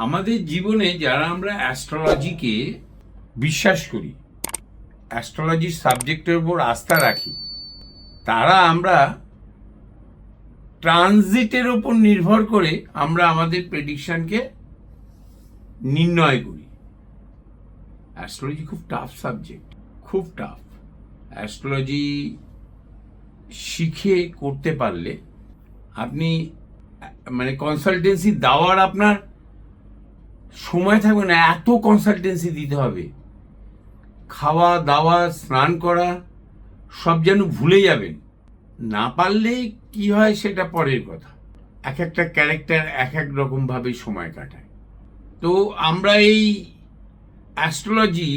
আমাদের জীবনে যারা আমরা অ্যাস্ট্রোলজিকে বিশ্বাস করি, অ্যাস্ট্রোলজির সাবজেক্টের উপর আস্থা রাখি, তারা আমরা ট্রানজিটের উপর নির্ভর করে আমরা আমাদের প্রেডিকশনকে নির্ণয় করি। অ্যাস্ট্রোলজি খুব টাফ সাবজেক্ট, খুব টাফ। অ্যাস্ট্রোলজি শিখে করতে পারলে আপনি কনসালটেন্সি দেওয়ার আপনার সময় থাকবে না, এত কনসালটেন্সি দিতে হবে। খাওয়া দাওয়া স্নান করা সব যেন ভুলে যাবেন। না পারলে কি হয় সেটা পরের কথা। এক একটা ক্যারেক্টার এক এক রকমভাবে সময় কাটায়। তো আমরা এই অ্যাস্ট্রোলজি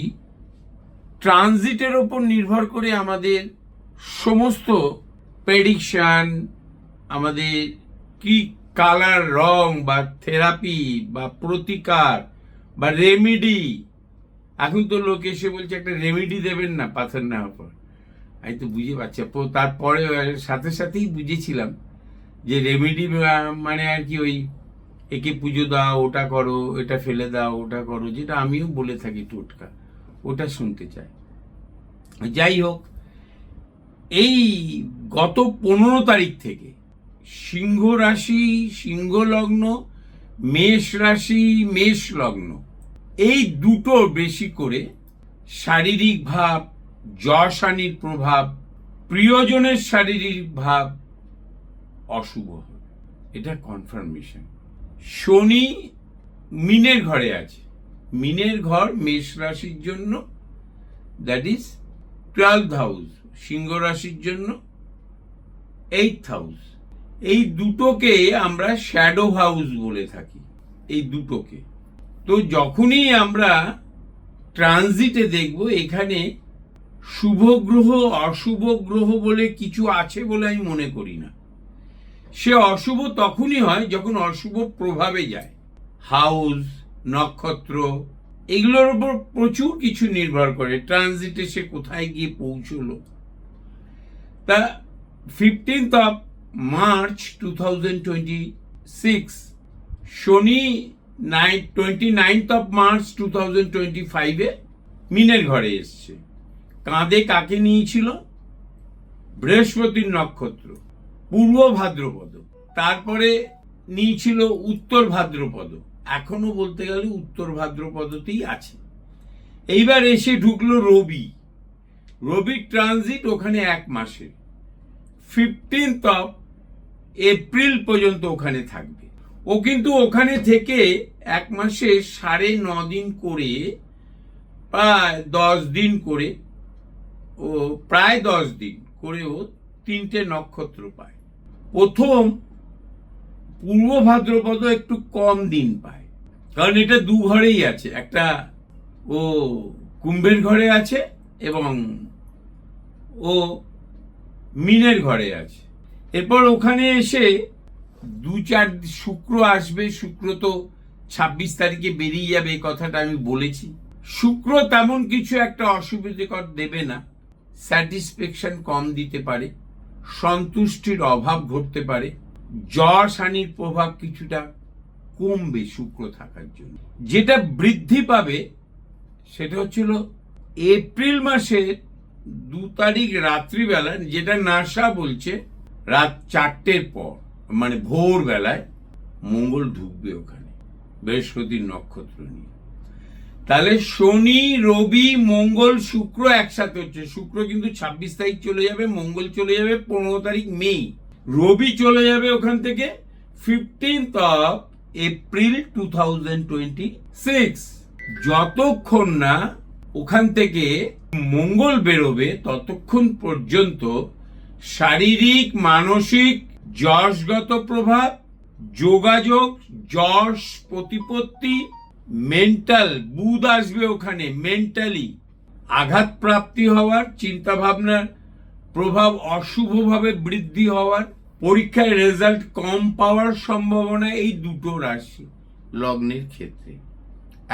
ট্রানজিটের ওপর নির্ভর করে আমাদের সমস্ত প্রেডিকশন, আমাদের কি কালার, রং বা থেরাপি বা প্রতিকার বা রেমেডি। এখন তো লোক এসে বলছে একটা রেমেডি দেবেন না পাথর নেওয়ার পর। আমি তো বুঝে পাচ্ছি, তারপরে সাথে সাথেই বুঝেছিলাম যে রেমেডি মানে আর কি ওই একে পুজো দাও, ওটা করো, এটা ফেলে দাও, ওটা করো, যেটা আমিও বলে থাকি টোটকা, ওটা শুনতে চাই। যাই হোক, এই গত 15 তারিখ থেকে সিংহ রাশি, সিংহ লগ্ন, মেষ রাশি, মেষ লগ্ন, এই দুটো বেশি করে শারীরিক ভাব, যশ হানির প্রভাব, প্রিয়জনের শারীরিক ভাব অশুভ হবে। এটা কনফার্মেশন। শনি মিনের ঘরে আছে। মিনের ঘর মেষ রাশির জন্য দ্যাট ইজ 12th হাউস, সিংহ রাশির জন্য 8th হাউস। এই দুটোকে আমরা শ্যাডো হাউস বলে থাকি, এই দুটোকে। তো যখনই আমরা ট্রানজিটে দেখব এখানে শুভ গ্রহ অশুভ গ্রহ বলে কিছু আছে বলে আমি মনে করি না। সে অশুভ তখনই হয় যখন অশুভ প্রভাবে যায়। হাউস, নক্ষত্র, এগুলোর উপর প্রচুর কিছু নির্ভর করে ট্রানজিটে সে কোথায় গিয়ে পৌঁছলো। তা 15th of March 2026 Shani 29th of March 2025 মিনের ঘরে এসছে। কাঁধে কাকে নিয়েছিল? বৃহস্পতির নক্ষত্র, পূর্ব ভাদ্রপদ, তারপরে নিয়েছিল উত্তর ভাদ্রপদ। এখনো বলতে গেলে উত্তর ভাদ্রপদতেই আছে। এইবার এসে ঢুকলো রবি। রবির ট্রানজিট ওখানে 1 মাসের, 15th of April পর্যন্ত ওখানে থাকবে। ও কিন্তু ওখানে থেকে 1 মাসে 9.5 দিন করে, প্রায় 10 দিন করে, ও প্রায় 10 দিন করে ও 3টে নক্ষত্র পায়। প্রথম পূর্ব ভাদ্রপদ একটু কম দিন পায়, কারণ এটা 2 ঘরেই আছে। একটা ও কুম্ভের ঘরে আছে এবং ও মিনের ঘরে আছে। এরপর ওখানে এসে 2-4 শুক্র আসবে। শুক্র তো 26 তারিখে বেরিয়ে যাবে, এই কথাটা আমি বলেছি। শুক্র তেমন কিছু একটা অসুবিধাকর দেবে না। স্যাটিসফ্যাকশন কম দিতে পারে, সন্তুষ্টির অভাব ঘটতে পারে, যশ হানির প্রভাব কিছুটা কমবে শুক্র থাকার জন্য। যেটা বৃদ্ধি পাবে সেটা হচ্ছিল এপ্রিল মাসের 2 তারিখ রাত্রিবেলা, যেটা নাসা বলছে রাত 4টের পর, মানে ভোর বেলায় মঙ্গল ঢুকবে ওখানে বৃহস্পতির নক্ষত্র নিয়ে। তাহলে শনি, রবি, মঙ্গল, শুক্র একসাথে হচ্ছে। শুক্র কিন্তু 26 তারিখ চলে যাবে, মঙ্গল চলে যাবে 15 তারিখ মে, রবি চলে যাবে ওখান থেকে 15th of April 2026। যতক্ষণ না ওখান থেকে মঙ্গল বেরোবে ততক্ষণ পর্যন্ত শারীরিক, মানসিক, যশগত প্রভাব, যোগাযোগ, যশ, প্রতিপত্তি, মেন্টাল, বুধ আসবে ওখানে, মেন্টালি আঘাত প্রাপ্তি হওয়ার, চিন্তা ভাবনার প্রভাব অশুভভাবে বৃদ্ধি হওয়ার, পরীক্ষায় রেজাল্ট কম পাওয়ার সম্ভাবনা এই দুটো রাশি লগ্নের ক্ষেত্রে।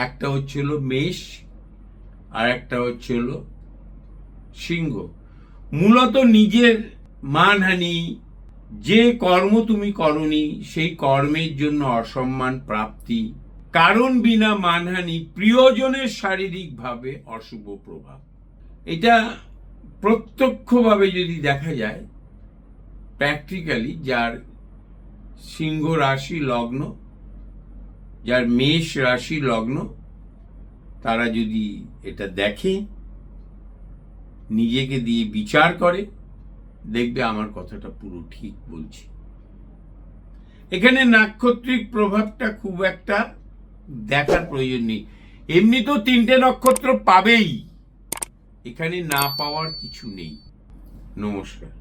একটা হচ্ছিল মেষ আর একটা হচ্ছিল সিংহ। মূলত নিজের মানহানি, যে কর্ম তুমি করনি সেই কর্মের জন্য অসম্মান প্রাপ্তি, কারণ বিনা মানহানি, প্রিয়জনের শারীরিকভাবে অশুভ প্রভাব। এটা প্রত্যক্ষভাবে যদি দেখা যায়, প্র্যাকটিক্যালি যার সিংহ রাশি লগ্ন, যার মেষ রাশি লগ্ন, তারা যদি এটা দেখে, নিজেকে দিয়ে বিচার করে, দেখবে আমার কথাটা পুরো ঠিক বলছি। এখানে নাক্ষত্রিক প্রভাবটা খুব একটা দেখার প্রয়োজন নেই, এমনি তো 3টে নক্ষত্র পাবেই, এখানে না পাওয়ার কিছু নেই। নমস্কার।